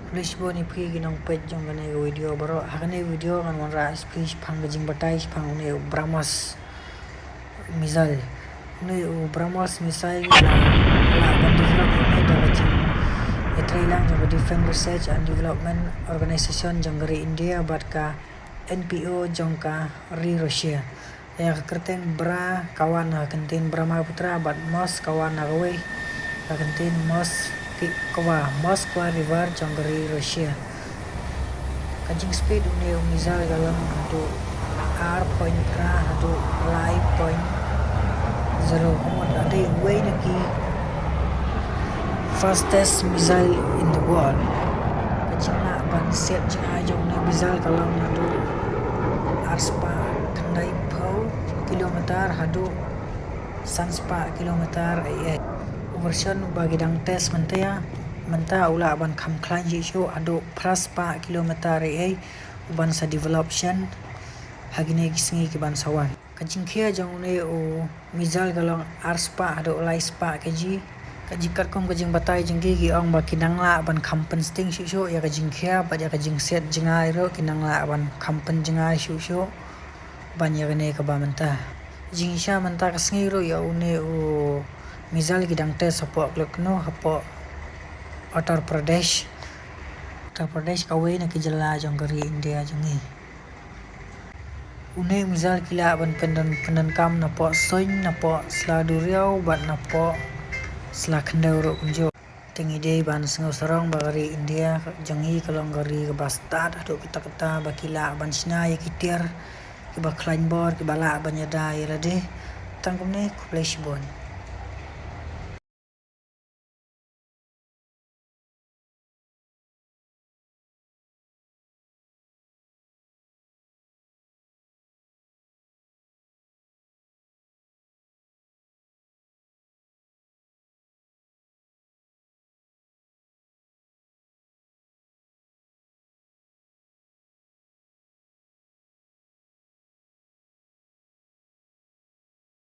Please bo ni phi ginong pet jong gane video baro hagane video kan wan ra speech phang gajing batai phang ne Brahmas missile ne Brahmas missile la ban develop ne da gajing Thailand jong Defense Research and Development Organization jong gari India bat ka NPO jong ka ri Rusia ya kerten bra kawan kentin Brahmaputra bat mos kawan gawe kentin mos Moskva River Jonggeri Rusia. Kajing speed une missile galang hadu R.3 hadu Li.0 kumon ade way naki fastest missile in the world. Kajing na ban set jing ajong na missile galang hadu arspa kendai pau kilometer hadu sanspa kilometer version bagi dang test mentah ula ban kham khlan ji shu ado pras pa kilometer uban sa develoption hagine gisngi ki ban sawan kajing khia jong ne o mizal galong arspa ado lai spa kaji kat kom kajing batai jinggi gi ong ba kinang la ban khampen sting shu ya kajing khia ba ya kajing set jingai ro kinang la ban khampen jingai shu ban ya ne ka ba mentah jing sha mentah kasngi ro ya une o misal gidang tes hapo Lucknow hapo Uttar Pradesh kawe na kijala jong gari India jongi une misal kila ban pendan kam na po soin na po sla duriau bat na po sla khandau ro kunjo tingi dei ban sengau sarong bagari India jongi kalong gari ke bastad ado kita bakila ban sina ya kitir ke ba klain bor ke bala ban yada ya lade tangkum ne kupleshbon